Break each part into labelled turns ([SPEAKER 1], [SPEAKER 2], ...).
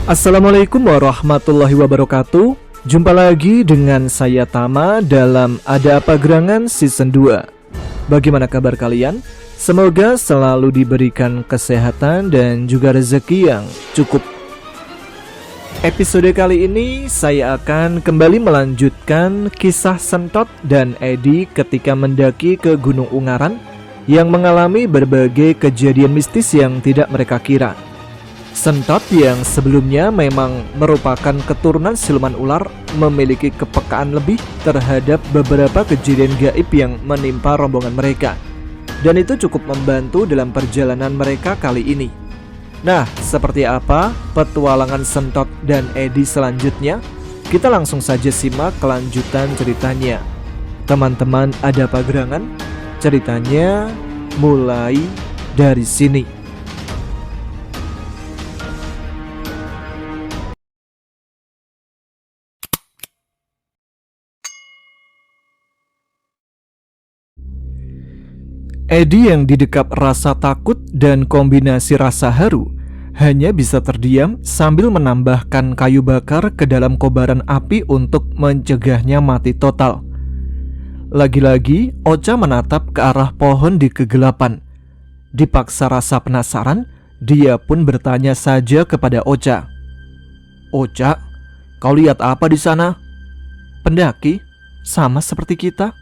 [SPEAKER 1] Assalamualaikum warahmatullahi wabarakatuh. Jumpa lagi dengan saya Tama dalam Ada Apa Gerangan Season 2. Bagaimana kabar kalian? Semoga selalu diberikan kesehatan dan juga rezeki yang cukup. Episode kali ini saya akan kembali melanjutkan kisah Sentot dan Edi ketika mendaki ke Gunung Ungaran yang mengalami berbagai kejadian mistis yang tidak mereka kira. Sentot yang sebelumnya memang merupakan keturunan siluman ular memiliki kepekaan lebih terhadap beberapa kejadian gaib yang menimpa rombongan mereka. Dan itu cukup membantu dalam perjalanan mereka kali ini. Nah, seperti apa petualangan Sentot dan Edi selanjutnya? Kita langsung saja simak kelanjutan ceritanya. Teman-teman, ada apa gerangan? Ceritanya mulai dari sini. Edi yang didekap rasa takut dan kombinasi rasa haru hanya bisa terdiam sambil menambahkan kayu bakar ke dalam kobaran api untuk mencegahnya mati total. Lagi-lagi Ocha menatap ke arah pohon di kegelapan. Dipaksa rasa penasaran, dia pun bertanya saja kepada Ocha. "Ocha, kau lihat apa di sana?" "Pendaki, sama seperti kita,"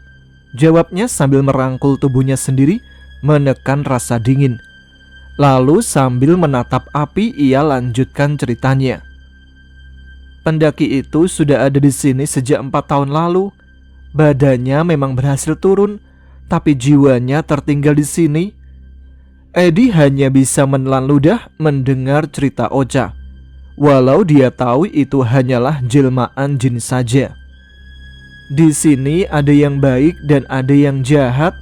[SPEAKER 1] jawabnya sambil merangkul tubuhnya sendiri, menekan rasa dingin. Lalu sambil menatap api, ia lanjutkan ceritanya. "Pendaki itu sudah ada di sini sejak 4 tahun lalu. Badannya memang berhasil turun, tapi jiwanya tertinggal di sini." Edi hanya bisa menelan ludah mendengar cerita Ocha, walau dia tahu itu hanyalah jelmaan jin saja. "Di sini ada yang baik dan ada yang jahat,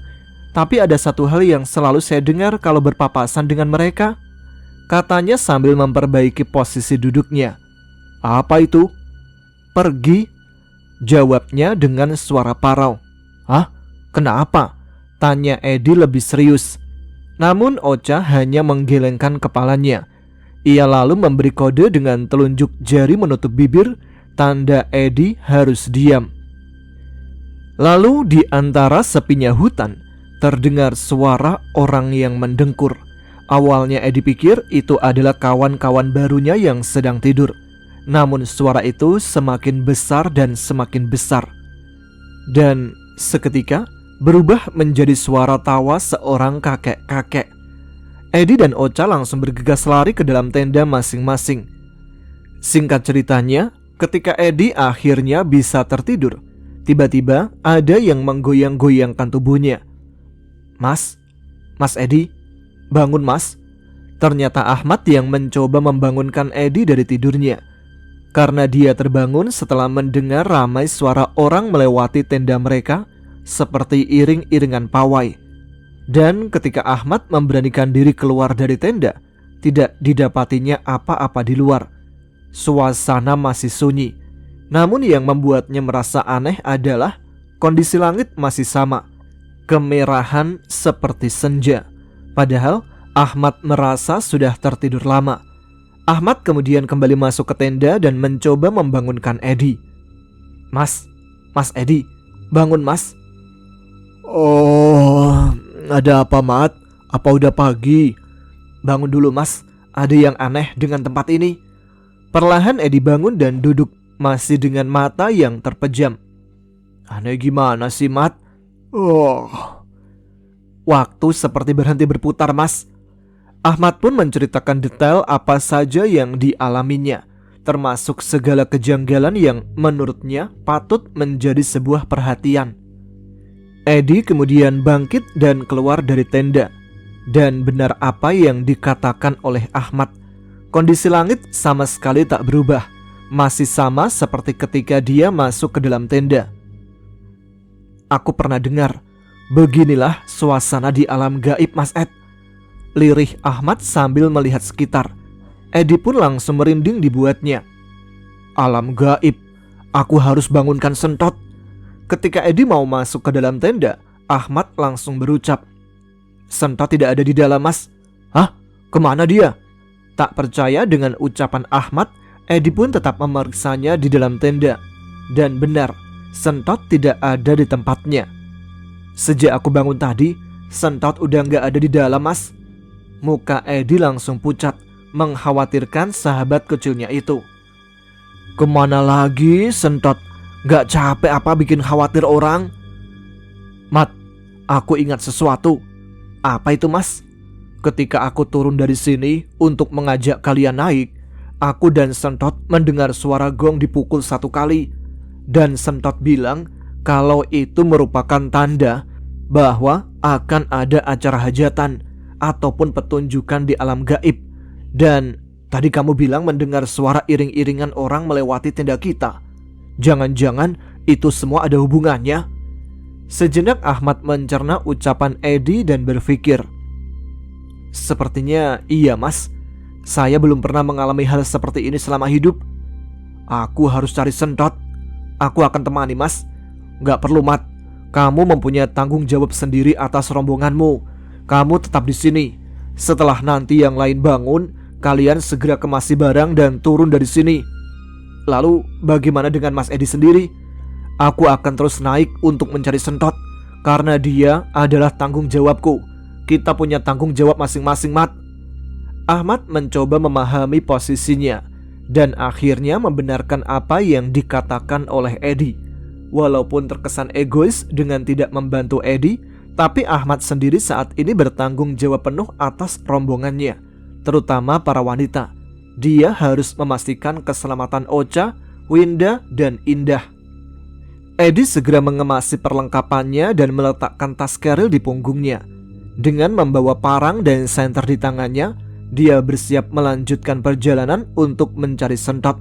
[SPEAKER 1] tapi ada satu hal yang selalu saya dengar kalau berpapasan dengan mereka," katanya sambil memperbaiki posisi duduknya. "Apa itu?" "Pergi," jawabnya dengan suara parau. "Hah? Kenapa?" tanya Edi lebih serius. Namun Ocha hanya menggelengkan kepalanya. Ia lalu memberi kode dengan telunjuk jari menutup bibir, tanda Edi harus diam. Lalu di antara sepinya hutan terdengar suara orang yang mendengkur. Awalnya Edi pikir itu adalah kawan-kawan barunya yang sedang tidur. Namun suara itu semakin besar dan semakin besar. Dan seketika berubah menjadi suara tawa seorang kakek-kakek. Edi dan Ocha langsung bergegas lari ke dalam tenda masing-masing. Singkat ceritanya, ketika Edi akhirnya bisa tertidur, tiba-tiba ada yang menggoyang-goyangkan tubuhnya. Mas Edi, bangun mas." Ternyata Ahmad yang mencoba membangunkan Edi dari tidurnya. Karena dia terbangun setelah mendengar ramai suara orang melewati tenda mereka seperti iring-iringan pawai. Dan ketika Ahmad memberanikan diri keluar dari tenda, tidak didapatinya apa-apa di luar. Suasana masih sunyi. Namun yang membuatnya merasa aneh adalah kondisi langit masih sama, kemerahan seperti senja. Padahal Ahmad merasa sudah tertidur lama. Ahmad kemudian kembali masuk ke tenda dan mencoba membangunkan Edi. Mas Edi, bangun mas." "Oh, ada apa Mat? Apa udah pagi?" "Bangun dulu mas, ada yang aneh dengan tempat ini." Perlahan Edi bangun dan duduk, masih dengan mata yang terpejam. "Aneh gimana sih Mat?" "Oh, waktu seperti berhenti berputar mas." Ahmad pun menceritakan detail apa saja yang dialaminya, termasuk segala kejanggalan yang menurutnya patut menjadi sebuah perhatian. Edi kemudian bangkit dan keluar dari tenda. Dan benar apa yang dikatakan oleh Ahmad. Kondisi langit sama sekali tak berubah, masih sama seperti ketika dia masuk ke dalam tenda. "Aku pernah dengar, beginilah suasana di alam gaib Mas Ed," lirih Ahmad sambil melihat sekitar. Edi pun langsung merinding dibuatnya. "Alam gaib, aku harus bangunkan Sentot." Ketika Edi mau masuk ke dalam tenda, Ahmad langsung berucap, "Sentot tidak ada di dalam mas." "Hah? Kemana dia?" Tak percaya dengan ucapan Ahmad, Edi pun tetap memeriksanya di dalam tenda. Dan benar, Sentot tidak ada di tempatnya. Sejak aku bangun tadi, Sentot udah gak ada di dalam, Mas. Muka Edi langsung pucat, mengkhawatirkan sahabat kecilnya itu. Kemana lagi, Sentot? Gak capek apa bikin khawatir orang? Mat, aku ingat sesuatu. Apa itu, Mas? Ketika aku turun dari sini untuk mengajak kalian naik, aku dan Sentot mendengar suara gong dipukul 1 kali. Dan Sentot bilang kalau itu merupakan tanda bahwa akan ada acara hajatan ataupun petunjukan di alam gaib. Dan tadi kamu bilang mendengar suara iring-iringan orang melewati tenda kita. Jangan-jangan itu semua ada hubungannya? Sejenak Ahmad mencerna ucapan Edi dan berpikir, sepertinya iya, Mas. Saya belum pernah mengalami hal seperti ini selama hidup. Aku harus cari Sentot. Aku akan temani, Mas. Gak perlu, Mat. Kamu mempunyai tanggung jawab sendiri atas rombonganmu. Kamu tetap di sini. Setelah nanti yang lain bangun, kalian segera kemasi barang dan turun dari sini. Lalu bagaimana dengan Mas Edi sendiri? Aku akan terus naik untuk mencari Sentot, karena dia adalah tanggung jawabku. Kita punya tanggung jawab masing-masing, Mat. Ahmad mencoba memahami posisinya dan akhirnya membenarkan apa yang dikatakan oleh Edi. Walaupun terkesan egois dengan tidak membantu Edi, tapi Ahmad sendiri saat ini bertanggung jawab penuh atas rombongannya, terutama para wanita. Dia harus memastikan keselamatan Ocha, Winda, dan Indah. Edi segera mengemasi perlengkapannya dan meletakkan tas keril di punggungnya. Dengan membawa parang dan senter di tangannya, dia bersiap melanjutkan perjalanan untuk mencari Sentot.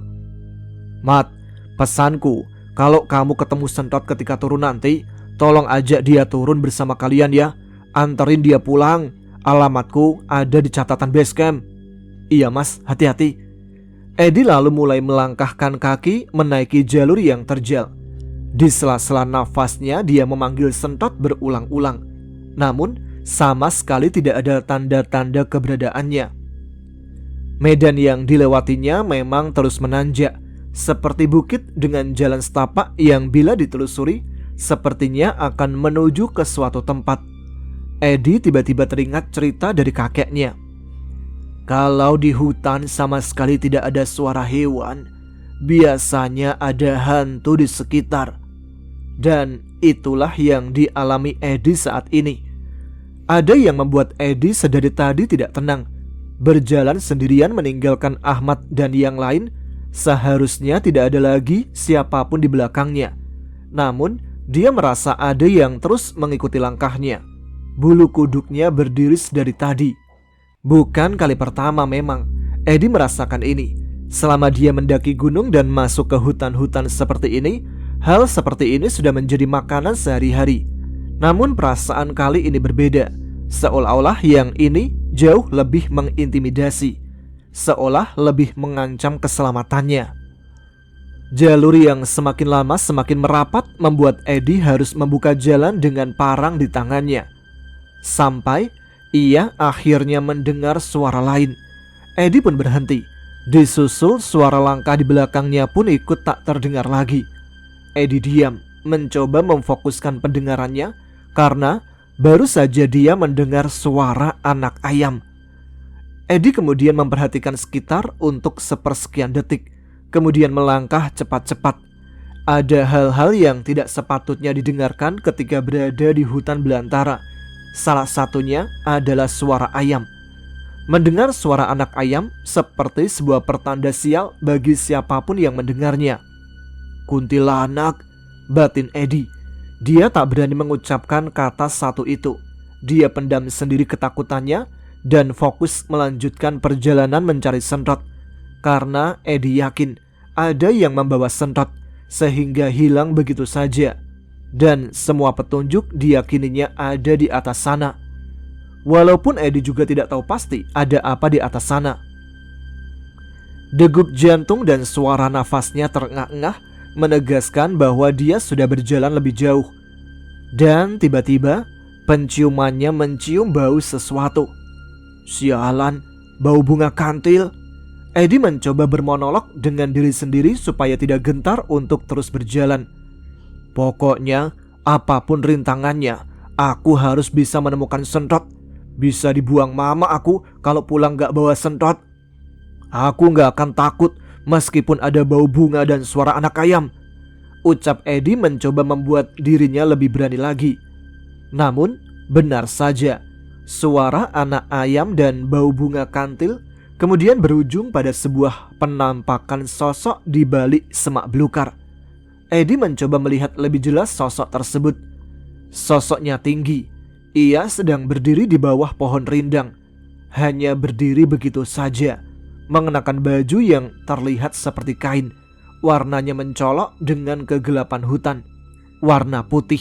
[SPEAKER 1] Mat, pesanku, kalau kamu ketemu Sentot ketika turun nanti, tolong ajak dia turun bersama kalian ya. Anterin dia pulang. Alamatku ada di catatan base camp. Iya, Mas, hati-hati. Edi lalu mulai melangkahkan kaki menaiki jalur yang terjal. Di sela-sela nafasnya dia memanggil Sentot berulang-ulang. Namun sama sekali tidak ada tanda-tanda keberadaannya. Medan yang dilewatinya memang terus menanjak, seperti bukit dengan jalan setapak yang bila ditelusuri sepertinya akan menuju ke suatu tempat. Edi tiba-tiba teringat cerita dari kakeknya. Kalau di hutan sama sekali tidak ada suara hewan, biasanya ada hantu di sekitar. Dan itulah yang dialami Edi saat ini. Ada yang membuat Edi sedari tadi tidak tenang. Berjalan sendirian meninggalkan Ahmad dan yang lain. Seharusnya tidak ada lagi siapapun di belakangnya. Namun dia merasa ada yang terus mengikuti langkahnya. Bulu kuduknya berdiri dari tadi. Bukan kali pertama memang Edi merasakan ini. Selama dia mendaki gunung dan masuk ke hutan-hutan seperti ini, hal seperti ini sudah menjadi makanan sehari-hari. Namun perasaan kali ini berbeda. Seolah-olah yang ini jauh lebih mengintimidasi, seolah lebih mengancam keselamatannya. Jalur yang semakin lama semakin merapat membuat Edi harus membuka jalan dengan parang di tangannya. Sampai ia akhirnya mendengar suara lain. Edi pun berhenti. Disusul suara langkah di belakangnya pun ikut tak terdengar lagi. Edi diam, mencoba memfokuskan pendengarannya karena baru saja dia mendengar suara anak ayam. Edi kemudian memperhatikan sekitar untuk sepersekian detik, kemudian melangkah cepat-cepat. Ada hal-hal yang tidak sepatutnya didengarkan ketika berada di hutan belantara. Salah satunya adalah suara ayam. Mendengar suara anak ayam seperti sebuah pertanda sial bagi siapapun yang mendengarnya. Kuntilanak, batin Edi. Dia tak berani mengucapkan kata satu itu. Dia pendam sendiri ketakutannya dan fokus melanjutkan perjalanan mencari Sentot. Karena Edi yakin ada yang membawa Sentot sehingga hilang begitu saja. Dan semua petunjuk diyakininya ada di atas sana. Walaupun Edi juga tidak tahu pasti ada apa di atas sana. Degup jantung dan suara nafasnya terengah-engah menegaskan bahwa dia sudah berjalan lebih jauh. Dan tiba-tiba penciumannya mencium bau sesuatu. Sialan, bau bunga kantil. Edi mencoba bermonolog dengan diri sendiri supaya tidak gentar untuk terus berjalan. Pokoknya, apapun rintangannya, aku harus bisa menemukan Sentot. Bisa dibuang mama aku kalau pulang gak bawa Sentot. Aku gak akan takut meskipun ada bau bunga dan suara anak ayam, ucap Edi mencoba membuat dirinya lebih berani lagi. Namun, benar saja, suara anak ayam dan bau bunga kantil kemudian berujung pada sebuah penampakan sosok di balik semak belukar. Edi mencoba melihat lebih jelas sosok tersebut. Sosoknya tinggi. Ia sedang berdiri di bawah pohon rindang. Hanya berdiri begitu saja, mengenakan baju yang terlihat seperti kain. Warnanya mencolok dengan kegelapan hutan, warna putih.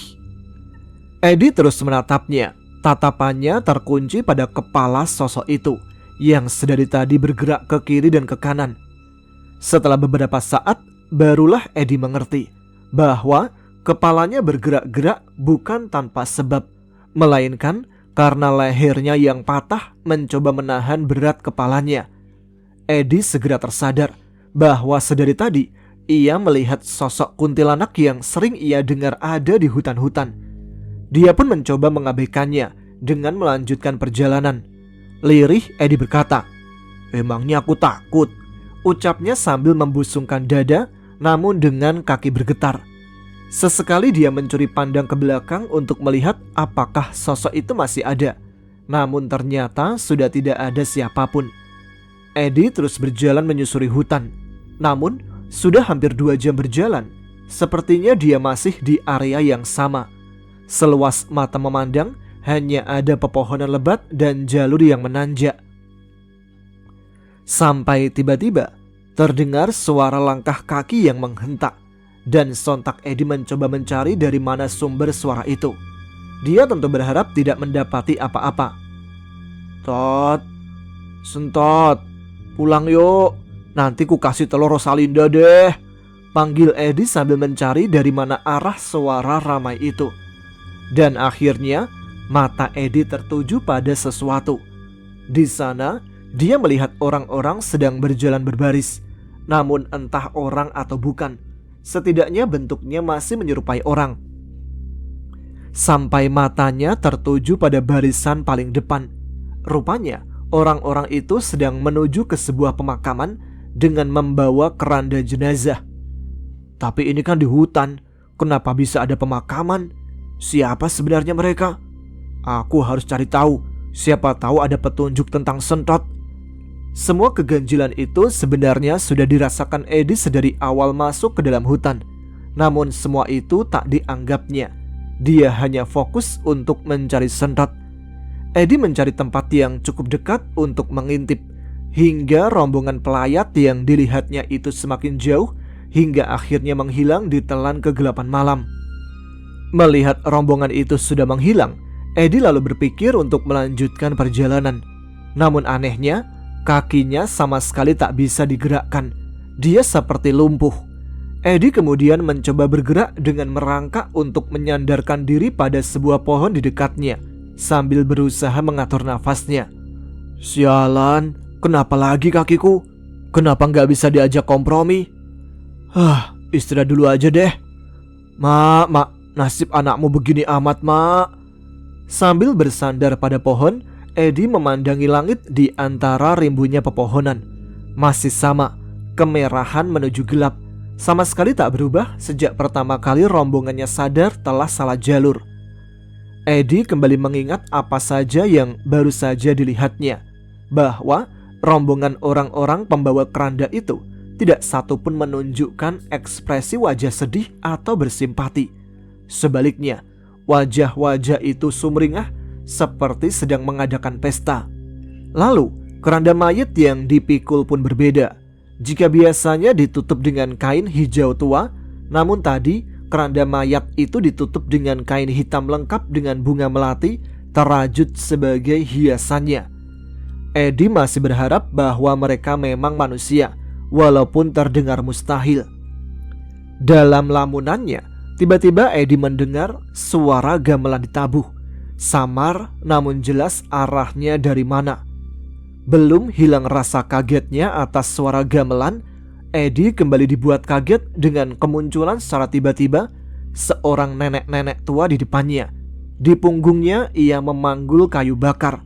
[SPEAKER 1] Edi terus menatapnya. Tatapannya terkunci pada kepala sosok itu yang sedari tadi bergerak ke kiri dan ke kanan. Setelah beberapa saat, barulah Edi mengerti bahwa kepalanya bergerak-gerak bukan tanpa sebab, melainkan karena lehernya yang patah mencoba menahan berat kepalanya. Edi segera tersadar bahwa sedari tadi ia melihat sosok kuntilanak yang sering ia dengar ada di hutan-hutan. Dia pun mencoba mengabaikannya dengan melanjutkan perjalanan. Lirih Edi berkata, "Emangnya aku takut?" ucapnya sambil membusungkan dada namun dengan kaki bergetar. Sesekali dia mencuri pandang ke belakang untuk melihat apakah sosok itu masih ada. Namun ternyata sudah tidak ada siapapun. Edi terus berjalan menyusuri hutan. Namun sudah hampir 2 jam berjalan, sepertinya dia masih di area yang sama. Seluas mata memandang, hanya ada pepohonan lebat dan jalur yang menanjak. Sampai tiba-tiba terdengar suara langkah kaki yang menghentak, dan sontak Edi mencoba mencari dari mana sumber suara itu. Dia tentu berharap tidak mendapati apa-apa. "Tot, Sentot, pulang yuk. Nanti ku kasih telur Rosalinda deh," panggil Edi sambil mencari dari mana arah suara ramai itu. Dan akhirnya mata Edi tertuju pada sesuatu. Di sana, dia melihat orang-orang sedang berjalan berbaris. Namun entah orang atau bukan, setidaknya bentuknya masih menyerupai orang. Sampai matanya tertuju pada barisan paling depan. Rupanya, orang-orang itu sedang menuju ke sebuah pemakaman dengan membawa keranda jenazah. Tapi ini kan di hutan, kenapa bisa ada pemakaman? Siapa sebenarnya mereka? Aku harus cari tahu, siapa tahu ada petunjuk tentang Sentot. Semua keganjilan itu sebenarnya sudah dirasakan Edi sedari awal masuk ke dalam hutan. Namun semua itu tak dianggapnya. Dia hanya fokus untuk mencari Sentot. Edi mencari tempat yang cukup dekat untuk mengintip, hingga rombongan pelayat yang dilihatnya itu semakin jauh, hingga akhirnya menghilang di telan kegelapan malam. Melihat rombongan itu sudah menghilang, Edi lalu berpikir untuk melanjutkan perjalanan. Namun anehnya, kakinya sama sekali tak bisa digerakkan. Dia seperti lumpuh. Edi kemudian mencoba bergerak dengan merangkak untuk menyandarkan diri pada sebuah pohon di dekatnya, sambil berusaha mengatur nafasnya. "Sialan, kenapa lagi kakiku? Kenapa nggak bisa diajak kompromi? Istirahat dulu aja deh. Mak, nasib anakmu begini amat, Mak." Sambil bersandar pada pohon, Edi memandangi langit di antara rimbunya pepohonan. Masih sama, kemerahan menuju gelap. Sama sekali tak berubah sejak pertama kali rombongannya sadar telah salah jalur. Edi kembali mengingat apa saja yang baru saja dilihatnya, bahwa rombongan orang-orang pembawa keranda itu tidak satu pun menunjukkan ekspresi wajah sedih atau bersimpati. Sebaliknya, wajah-wajah itu sumringah seperti sedang mengadakan pesta. Lalu, keranda mayat yang dipikul pun berbeda. Jika biasanya ditutup dengan kain hijau tua, namun tadi keranda mayat itu ditutup dengan kain hitam lengkap dengan bunga melati terajut sebagai hiasannya. Edi masih berharap bahwa mereka memang manusia, walaupun terdengar mustahil. Dalam lamunannya, tiba-tiba Edi mendengar suara gamelan ditabuh. Samar namun jelas arahnya dari mana. Belum hilang rasa kagetnya atas suara gamelan, Edi kembali dibuat kaget dengan kemunculan secara tiba-tiba seorang nenek-nenek tua di depannya. Di punggungnya ia memanggul kayu bakar.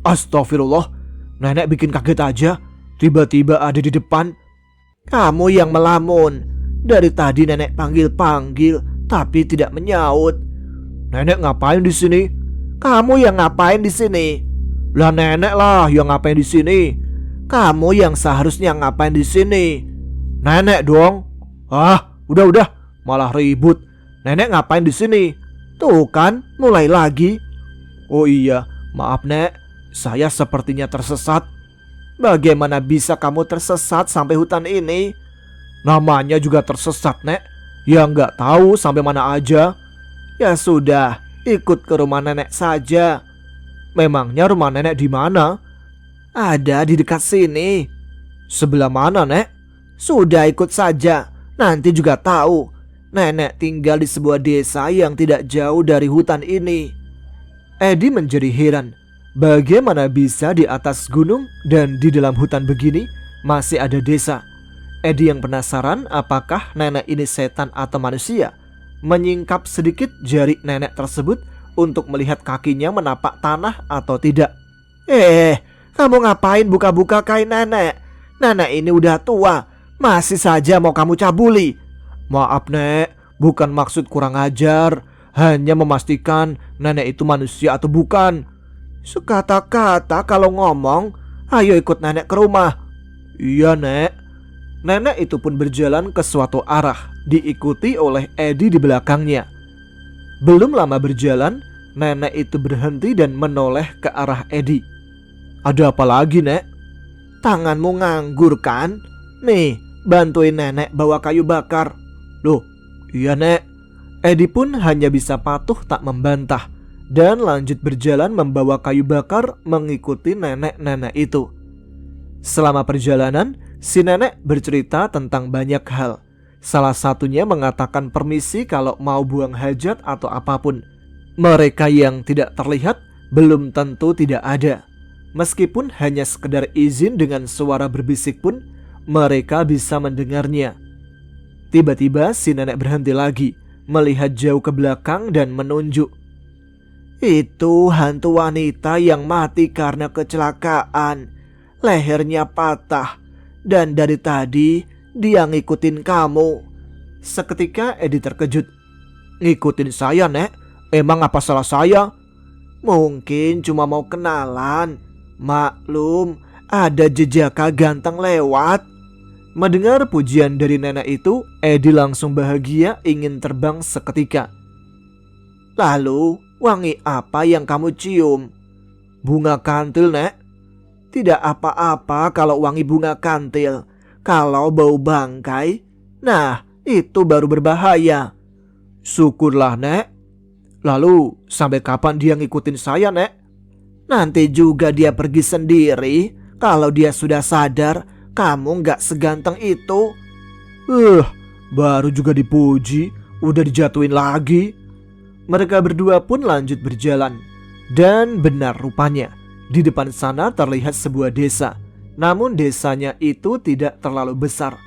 [SPEAKER 1] Astagfirullah, nenek bikin kaget aja. Tiba-tiba ada di depan. Kamu yang melamun. Dari tadi nenek panggil-panggil tapi tidak menyaut. Nenek ngapain di sini? Kamu yang ngapain di sini? Lah nenek lah yang ngapain di sini. Kamu yang seharusnya ngapain di sini. Nenek dong. Ah, udah, malah ribut. Nenek ngapain di sini? Tuh kan, mulai lagi. Oh iya, maaf Nek, saya sepertinya tersesat. Bagaimana bisa kamu tersesat sampai hutan ini? Namanya juga tersesat, Nek. Ya nggak tahu sampai mana aja. Ya sudah, ikut ke rumah nenek saja. Memangnya rumah nenek di mana? Ada di dekat sini. Sebelah mana, Nek? Sudah ikut saja, nanti juga tahu. Nenek tinggal di sebuah desa yang tidak jauh dari hutan ini. Edi menjadi heran. Bagaimana bisa di atas gunung dan di dalam hutan begini masih ada desa? Edi yang penasaran apakah nenek ini setan atau manusia, menyingkap sedikit jari nenek tersebut untuk melihat kakinya menapak tanah atau tidak. Kamu ngapain buka-buka kain nenek? Nenek ini udah tua, masih saja mau kamu cabuli. Maaf Nek, bukan maksud kurang ajar, hanya memastikan nenek itu manusia atau bukan. Sekata-kata kalau ngomong, ayo ikut nenek ke rumah. Iya Nek. Nenek itu pun berjalan ke suatu arah, diikuti oleh Edi di belakangnya. Belum lama berjalan, nenek itu berhenti dan menoleh ke arah Edi. Ada apa lagi, Nek? Tanganmu nganggur kan? Nih, bantuin nenek bawa kayu bakar. Loh, iya Nek. Edi pun hanya bisa patuh tak membantah dan lanjut berjalan membawa kayu bakar mengikuti nenek-nenek itu. Selama perjalanan, si nenek bercerita tentang banyak hal. Salah satunya mengatakan permisi kalau mau buang hajat atau apapun. Mereka yang tidak terlihat belum tentu tidak ada. Meskipun hanya sekedar izin dengan suara berbisik pun, mereka bisa mendengarnya. Tiba-tiba si nenek berhenti lagi, melihat jauh ke belakang dan menunjuk. Itu hantu wanita yang mati karena kecelakaan. Lehernya patah. Dan dari tadi dia ngikutin kamu. Seketika Edi terkejut. Ngikutin saya, Nek? Emang apa salah saya? Mungkin cuma mau kenalan. Maklum, ada jejaka ganteng lewat. Mendengar pujian dari nenek itu, Edi langsung bahagia ingin terbang seketika. Lalu, wangi apa yang kamu cium? Bunga kantil, Nek. Tidak apa-apa kalau wangi bunga kantil. Kalau bau bangkai, nah itu baru berbahaya. Syukurlah Nek. Lalu sampai kapan dia ngikutin saya Nek? Nanti juga dia pergi sendiri. Kalau dia sudah sadar kamu gak seganteng itu. Baru juga dipuji, udah dijatuhin lagi. Mereka berdua pun lanjut berjalan. Dan benar rupanya, di depan sana terlihat sebuah desa. Namun desanya itu tidak terlalu besar.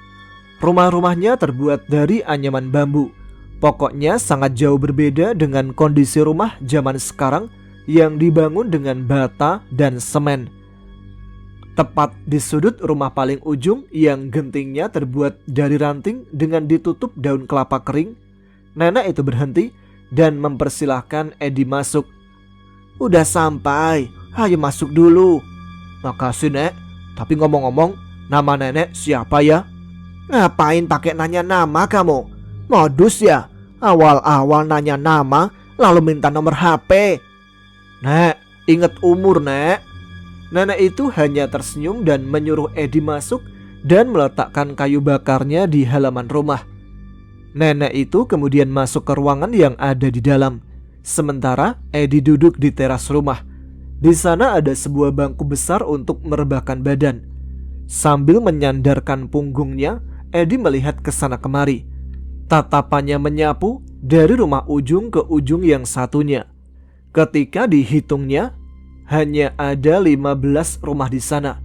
[SPEAKER 1] Rumah-rumahnya terbuat dari anyaman bambu. Pokoknya sangat jauh berbeda dengan kondisi rumah zaman sekarang yang dibangun dengan bata dan semen. Tepat di sudut rumah paling ujung yang gentingnya terbuat dari ranting dengan ditutup daun kelapa kering, nenek itu berhenti dan mempersilahkan Edi masuk. Udah sampai, ayo masuk dulu. Makasih Nek, tapi ngomong-ngomong, nama nenek siapa ya? Ngapain pakai nanya nama kamu? Modus ya? Awal-awal nanya nama, lalu minta nomor HP. Nek, ingat umur Nek. Nenek itu hanya tersenyum dan menyuruh Edi masuk dan meletakkan kayu bakarnya di halaman rumah. Nenek itu kemudian masuk ke ruangan yang ada di dalam. Sementara Edi duduk di teras rumah. Di sana ada sebuah bangku besar untuk merebahkan badan. Sambil menyandarkan punggungnya, Edi melihat ke sana kemari. Tatapannya menyapu dari rumah ujung ke ujung yang satunya. Ketika dihitungnya, hanya ada 15 rumah di sana.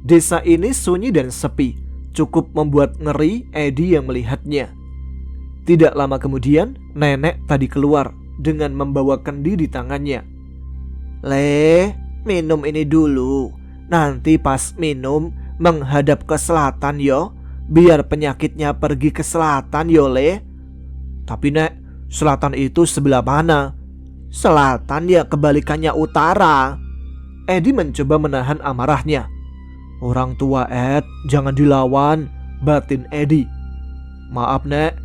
[SPEAKER 1] Desa ini sunyi dan sepi, cukup membuat ngeri Edi yang melihatnya. Tidak lama kemudian, nenek tadi keluar dengan membawa kendi di tangannya. "Le, minum ini dulu. Nanti pas minum menghadap ke selatan yo, biar penyakitnya pergi ke selatan yo, Le." "Tapi Nek, selatan itu sebelah mana?" "Selatan ya kebalikannya utara." Edi mencoba menahan amarahnya. "Orang tua Ed, jangan dilawan," batin Edi. "Maaf Nek,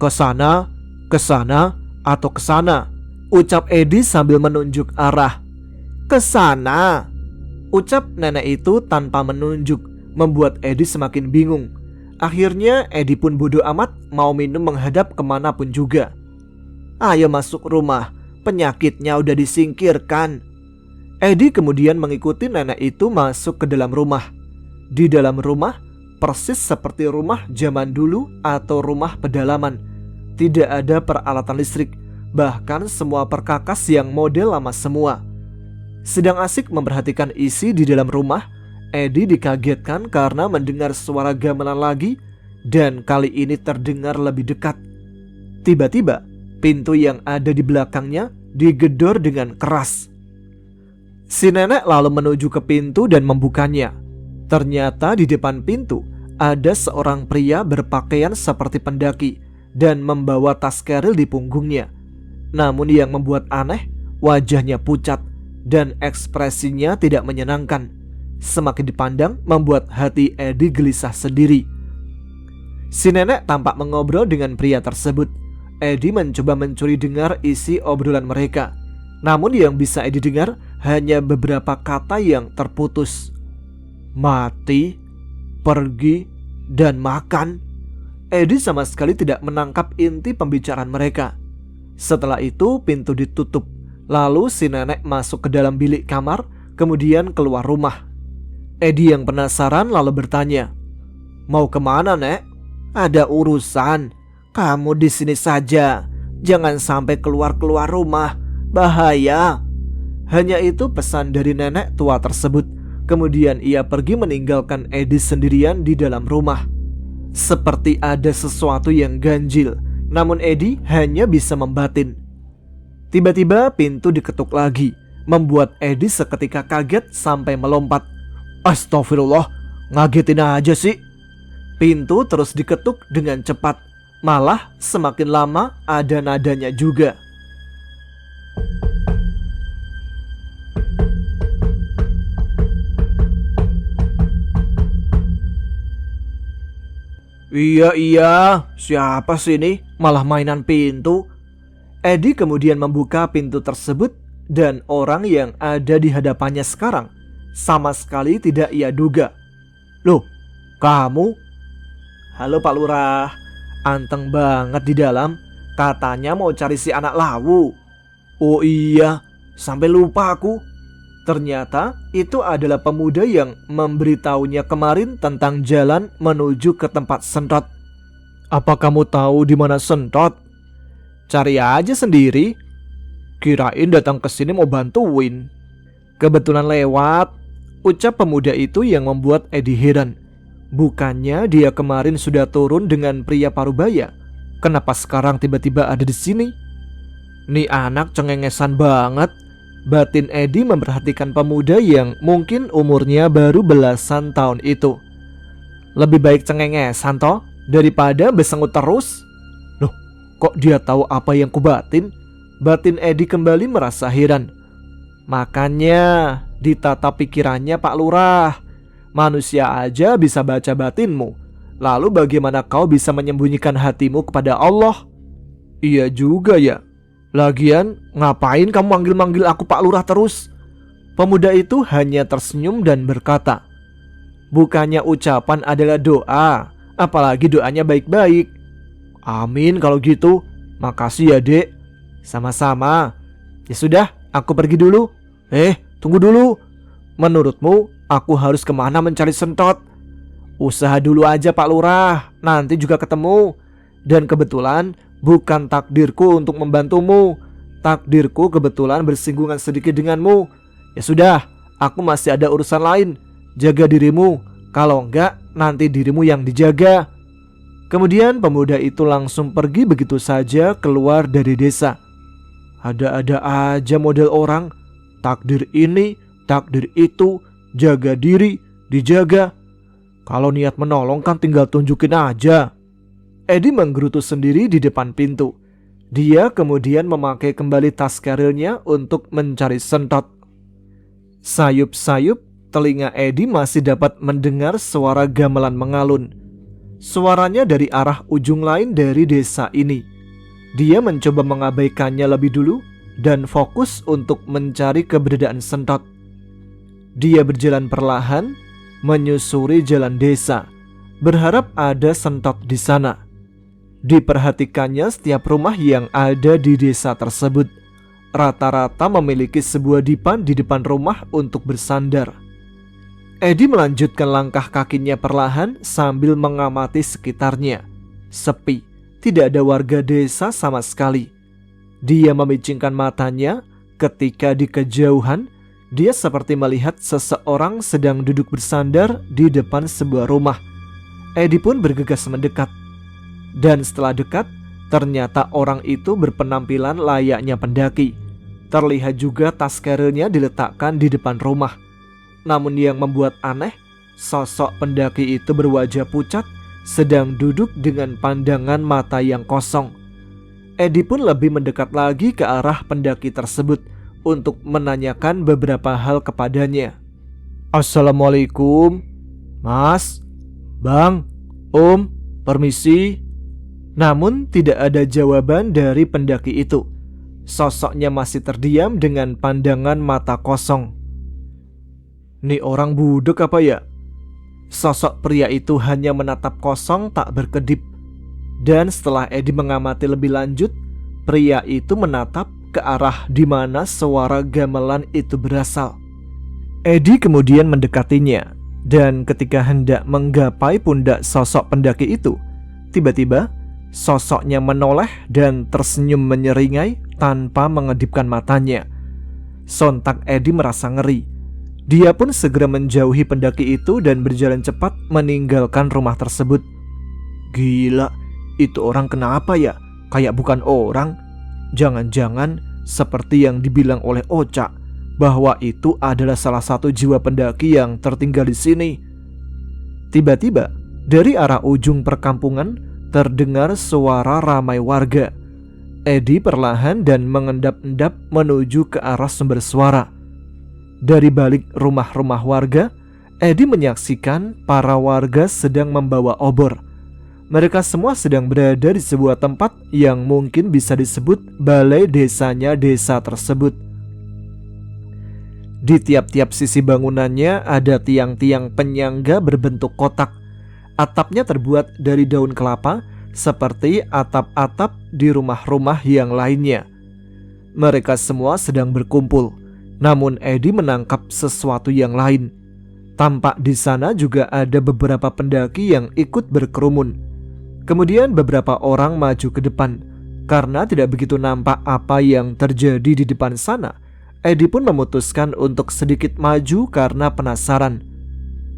[SPEAKER 1] ke sana, atau ke sana?" ucap Edi sambil menunjuk arah. "Ke sana," ucap nenek itu tanpa menunjuk, membuat Edi semakin bingung. Akhirnya Edi pun bodoh amat mau minum menghadap kemanapun juga. "Ayo masuk rumah, penyakitnya udah disingkirkan." Edi kemudian mengikuti nenek itu masuk ke dalam rumah. Di dalam rumah persis seperti rumah zaman dulu atau rumah pedalaman. Tidak ada peralatan listrik, bahkan semua perkakas yang model lama semua. Sedang asik memperhatikan isi di dalam rumah, Edi dikagetkan karena mendengar suara gamelan lagi, dan kali ini terdengar lebih dekat. Tiba-tiba pintu yang ada di belakangnya digedor dengan keras. Si nenek lalu menuju ke pintu dan membukanya. Ternyata di depan pintu ada seorang pria berpakaian seperti pendaki dan membawa tas keril di punggungnya. Namun yang membuat aneh, wajahnya pucat dan ekspresinya tidak menyenangkan. Semakin dipandang membuat hati Edi gelisah sendiri. Si nenek tampak mengobrol dengan pria tersebut. Edi mencoba mencuri dengar isi obrolan mereka. Namun yang bisa Edi dengar hanya beberapa kata yang terputus. Mati, pergi, dan makan. Edi sama sekali tidak menangkap inti pembicaraan mereka. Setelah itu pintu ditutup. Lalu si nenek masuk ke dalam bilik kamar, kemudian keluar rumah. Edi yang penasaran lalu bertanya, "Mau kemana, Nek?" "Ada urusan. Kamu di sini saja. Jangan sampai keluar-keluar rumah. Bahaya." Hanya itu pesan dari nenek tua tersebut. Kemudian ia pergi meninggalkan Edi sendirian di dalam rumah. Seperti ada sesuatu yang ganjil, namun Edi hanya bisa membatin. Tiba-tiba pintu diketuk lagi, membuat Edi seketika kaget sampai melompat. "Astagfirullah, ngagetin aja sih." Pintu terus diketuk dengan cepat, malah semakin lama ada nadanya juga. Iya, siapa sih ini? Malah mainan pintu." Edi kemudian membuka pintu tersebut dan orang yang ada di hadapannya sekarang sama sekali tidak ia duga. "Loh, kamu?" "Halo Pak Lurah, anteng banget di dalam. Katanya mau cari si anak lawu." "Oh iya, sampai lupa aku." Ternyata itu adalah pemuda yang memberitahunya kemarin tentang jalan menuju ke tempat Sentot. "Apa kamu tahu di mana Sentot?" "Cari aja sendiri. Kirain datang ke sini mau bantuin." "Kebetulan lewat," ucap pemuda itu yang membuat Edi heran. Bukannya dia kemarin sudah turun dengan pria parubaya? Kenapa sekarang tiba-tiba ada di sini? Nih anak cengengesan banget, batin Edi memperhatikan pemuda yang mungkin umurnya baru belasan tahun itu. Lebih baik cengengesan toh daripada besengut terus. Loh, kok dia tahu apa yang kubatin? Batin Edi kembali merasa heran. Makanya ditata pikirannya Pak Lurah. Manusia aja bisa baca batinmu. Lalu bagaimana kau bisa menyembunyikan hatimu kepada Allah? Iya juga ya. Lagian ngapain kamu manggil-manggil aku Pak Lurah terus? Pemuda itu hanya tersenyum dan berkata, "Bukannya ucapan adalah doa, apalagi doanya baik-baik." "Amin kalau gitu. Makasih ya dek." "Sama-sama. Ya sudah, aku pergi dulu." Tunggu dulu. Menurutmu aku harus kemana mencari Sentot?" "Usaha dulu aja Pak Lurah, nanti juga ketemu. Dan kebetulan bukan takdirku untuk membantumu. Takdirku kebetulan bersinggungan sedikit denganmu. Ya sudah, aku masih ada urusan lain. Jaga dirimu, kalau enggak nanti dirimu yang dijaga. Kemudian pemuda itu langsung pergi begitu saja keluar dari desa. Ada-ada aja model orang. Takdir ini, takdir itu, jaga diri, dijaga. Kalau niat menolong kan tinggal tunjukin aja. Edi menggerutu sendiri di depan pintu. Dia kemudian memakai kembali tas kerilnya untuk mencari sentot. Sayup-sayup, telinga Edi masih dapat mendengar suara gamelan mengalun. Suaranya dari arah ujung lain dari desa ini. Dia mencoba mengabaikannya lebih dulu dan fokus untuk mencari keberadaan sentot. Dia berjalan perlahan, menyusuri jalan desa, berharap ada sentot di sana. Diperhatikannya setiap rumah yang ada di desa tersebut rata-rata memiliki sebuah dipan di depan rumah untuk bersandar. Edi melanjutkan langkah kakinya perlahan sambil mengamati sekitarnya. Sepi, tidak ada warga desa sama sekali. Dia memicingkan matanya ketika di kejauhan dia seperti melihat seseorang sedang duduk bersandar di depan sebuah rumah. Edi pun bergegas mendekat. Dan setelah dekat, ternyata orang itu berpenampilan layaknya pendaki. Terlihat juga tas kerilnya diletakkan di depan rumah. Namun yang membuat aneh, sosok pendaki itu berwajah pucat, sedang duduk dengan pandangan mata yang kosong. Edi pun lebih mendekat lagi ke arah pendaki tersebut untuk menanyakan beberapa hal kepadanya. Assalamualaikum, Mas, Bang, Om, permisi. Namun tidak ada jawaban dari pendaki itu. Sosoknya masih terdiam dengan pandangan mata kosong. Nih orang budek apa ya? Sosok pria itu hanya menatap kosong tak berkedip. Dan setelah Edi mengamati lebih lanjut, pria itu menatap ke arah di mana suara gamelan itu berasal. Edi kemudian mendekatinya, dan ketika hendak menggapai pundak sosok pendaki itu, tiba-tiba sosoknya menoleh dan tersenyum menyeringai tanpa mengedipkan matanya. Sontak Edi merasa ngeri. Dia pun segera menjauhi pendaki itu dan berjalan cepat meninggalkan rumah tersebut. Gila, itu orang kenapa ya? Kayak bukan orang. Jangan-jangan seperti yang dibilang oleh Ocha, bahwa itu adalah salah satu jiwa pendaki yang tertinggal di sini. Tiba-tiba, dari arah ujung perkampungan terdengar suara ramai warga. Edi perlahan dan mengendap-endap menuju ke arah sumber suara. Dari balik rumah-rumah warga, Edi menyaksikan para warga sedang membawa obor. Mereka semua sedang berada di sebuah tempat yang mungkin bisa disebut balai desanya desa tersebut. Di tiap-tiap sisi bangunannya ada tiang-tiang penyangga berbentuk kotak. Atapnya terbuat dari daun kelapa seperti atap-atap di rumah-rumah yang lainnya. Mereka semua sedang berkumpul. Namun Edi menangkap sesuatu yang lain. Tampak di sana juga ada beberapa pendaki yang ikut berkerumun. Kemudian beberapa orang maju ke depan. Karena tidak begitu nampak apa yang terjadi di depan sana, Edi pun memutuskan untuk sedikit maju karena penasaran.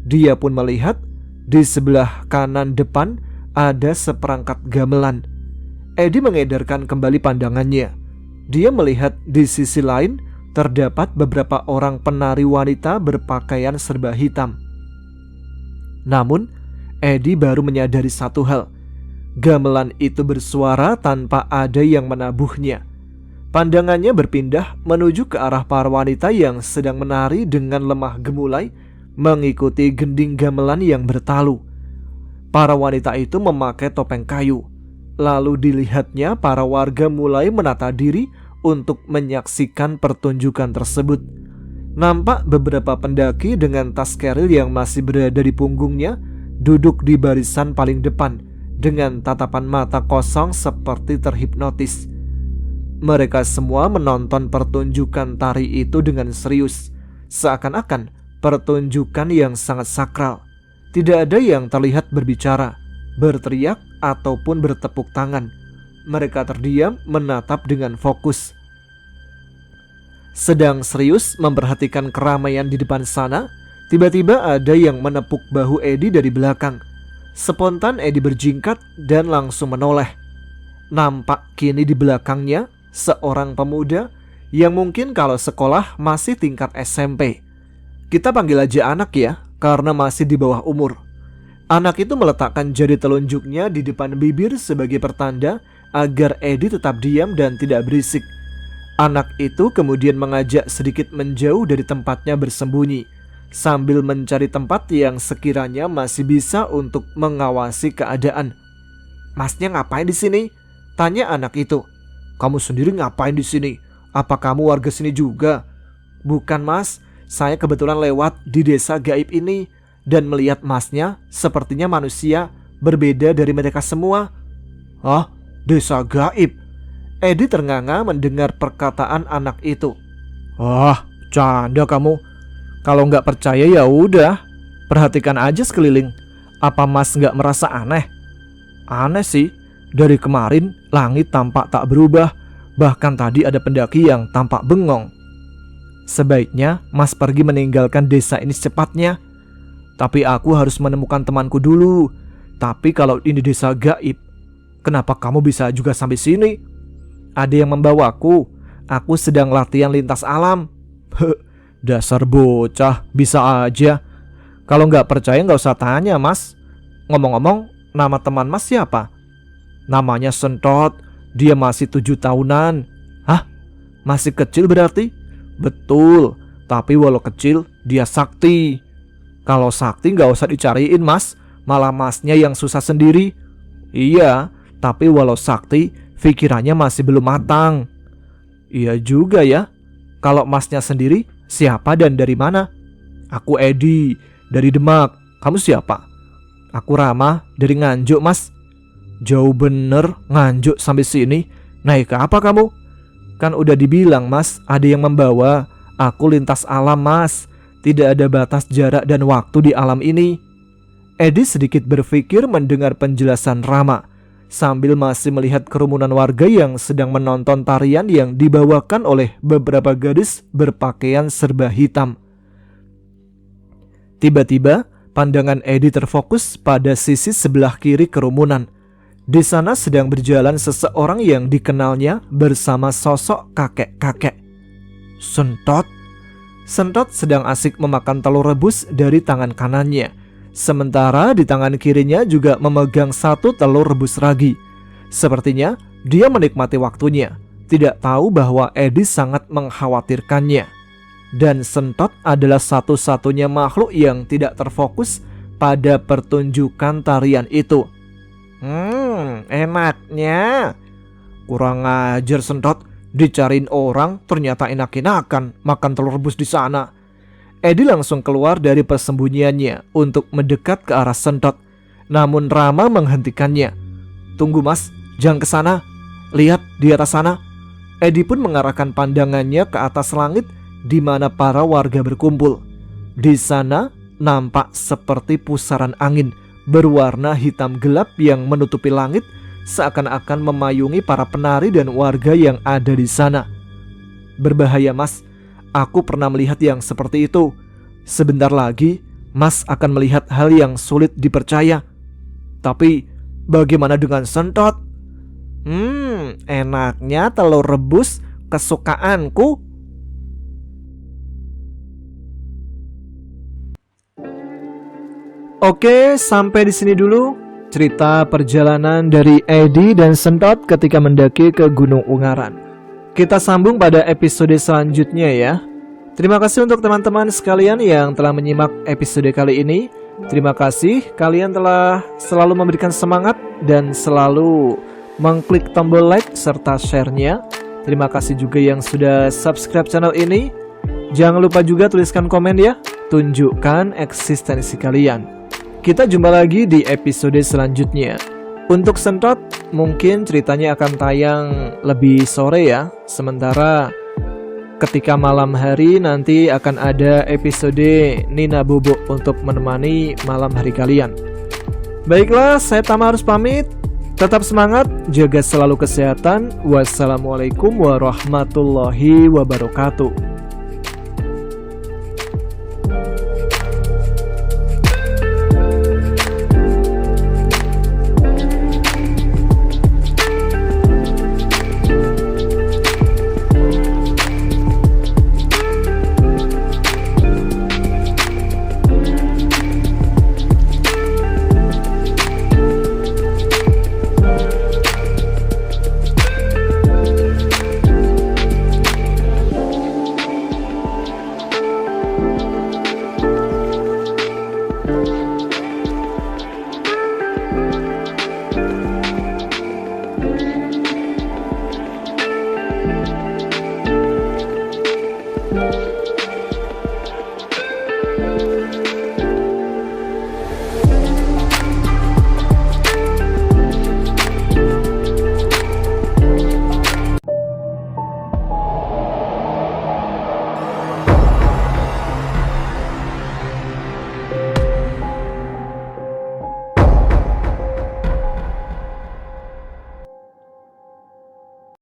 [SPEAKER 1] Dia pun melihat di sebelah kanan depan ada seperangkat gamelan. Edi mengedarkan kembali pandangannya. Dia melihat di sisi lain terdapat beberapa orang penari wanita berpakaian serba hitam. Namun, Edi baru menyadari satu hal. Gamelan itu bersuara tanpa ada yang menabuhnya. Pandangannya berpindah menuju ke arah para wanita yang sedang menari dengan lemah gemulai mengikuti gending gamelan yang bertalu. Para wanita itu memakai topeng kayu. Lalu dilihatnya para warga mulai menata diri untuk menyaksikan pertunjukan tersebut. Nampak beberapa pendaki dengan tas keril yang masih berada di punggungnya duduk di barisan paling depan dengan tatapan mata kosong seperti terhipnotis. Mereka semua menonton pertunjukan tari itu dengan serius, seakan-akan pertunjukan yang sangat sakral. Tidak ada yang terlihat berbicara, berteriak, ataupun bertepuk tangan. Mereka terdiam menatap dengan fokus. Sedang serius memperhatikan keramaian di depan sana, tiba-tiba ada yang menepuk bahu Edi dari belakang. Spontan Edi berjingkat dan langsung menoleh. Nampak kini di belakangnya seorang pemuda yang mungkin kalau sekolah masih tingkat SMP. Kita panggil aja anak ya, karena masih di bawah umur. Anak itu meletakkan jari telunjuknya di depan bibir sebagai pertanda agar Edi tetap diam dan tidak berisik. Anak itu kemudian mengajak sedikit menjauh dari tempatnya bersembunyi, sambil mencari tempat yang sekiranya masih bisa untuk mengawasi keadaan. "Masnya ngapain di sini?" tanya anak itu. "Kamu sendiri ngapain di sini? Apa kamu warga sini juga?" "Bukan mas, saya kebetulan lewat di desa gaib ini dan melihat masnya sepertinya manusia berbeda dari mereka semua." "Hah? Desa gaib?" Edi ternganga mendengar perkataan anak itu. "Wah, canda kamu. Kalau nggak percaya ya udah, perhatikan aja sekeliling. Apa mas nggak merasa aneh?" "Aneh sih. Dari kemarin langit tampak tak berubah. Bahkan tadi ada pendaki yang tampak bengong." "Sebaiknya mas pergi meninggalkan desa ini secepatnya." "Tapi aku harus menemukan temanku dulu." "Tapi kalau ini desa gaib, kenapa kamu bisa juga sampai sini?" "Ada yang membawaku. Aku sedang latihan lintas alam." Dasar bocah, bisa aja. Kalau nggak percaya nggak usah tanya mas. Ngomong-ngomong, nama teman mas siapa?" "Namanya Sentot. Dia masih 7 tahunan." "Hah? Masih kecil berarti?" "Betul, tapi walau kecil dia sakti." "Kalau sakti nggak usah dicariin mas, malah masnya yang susah sendiri." "Iya, tapi walau sakti pikirannya masih belum matang." "Iya juga ya. Kalau masnya sendiri siapa dan dari mana?" "Aku Edi, dari Demak. Kamu siapa?" "Aku Rama, dari Nganjuk mas." "Jauh bener, Nganjuk sampai sini. Naik ke apa kamu?" "Kan udah dibilang mas, ada yang membawa. Aku lintas alam mas. Tidak ada batas jarak dan waktu di alam ini." Edi sedikit berpikir mendengar penjelasan Rama, sambil masih melihat kerumunan warga yang sedang menonton tarian yang dibawakan oleh beberapa gadis berpakaian serba hitam. Tiba-tiba, pandangan Edi terfokus pada sisi sebelah kiri kerumunan. Di sana sedang berjalan seseorang yang dikenalnya bersama sosok kakek-kakek. Sentot. Sentot sedang asik memakan telur rebus dari tangan kanannya, sementara di tangan kirinya juga memegang 1 telur rebus ragi. Sepertinya dia menikmati waktunya, tidak tahu bahwa Edi sangat mengkhawatirkannya. Dan Sentot adalah satu-satunya makhluk yang tidak terfokus pada pertunjukan tarian itu. Enaknya. Kurang ajar Sentot, dicariin orang ternyata enak-enakan makan telur rebus di sana. Edi langsung keluar dari persembunyiannya untuk mendekat ke arah Sentot. Namun Rama menghentikannya. "Tunggu mas, jangan ke sana. Lihat di atas sana." Edi pun mengarahkan pandangannya ke atas langit di mana para warga berkumpul. Di sana nampak seperti pusaran angin berwarna hitam gelap yang menutupi langit, seakan-akan memayungi para penari dan warga yang ada di sana. "Berbahaya mas. Aku pernah melihat yang seperti itu. Sebentar lagi, mas akan melihat hal yang sulit dipercaya." "Tapi, bagaimana dengan Sentot?" Enaknya telur rebus kesukaanku." Oke, sampai di sini dulu cerita perjalanan dari Edi dan Sentot ketika mendaki ke Gunung Ungaran. Kita sambung pada episode selanjutnya ya. Terima kasih untuk teman-teman sekalian yang telah menyimak episode kali ini. Terima kasih kalian telah selalu memberikan semangat dan selalu mengklik tombol like serta share-nya. Terima kasih juga yang sudah subscribe channel ini. Jangan lupa juga tuliskan komen ya, tunjukkan eksistensi kalian. Kita jumpa lagi di episode selanjutnya. Untuk Sentot, mungkin ceritanya akan tayang lebih sore ya. Sementara ketika malam hari nanti akan ada episode Nina Bobo untuk menemani malam hari kalian. Baiklah, saya Tama harus pamit. Tetap semangat, jaga selalu kesehatan. Wassalamualaikum warahmatullahi wabarakatuh.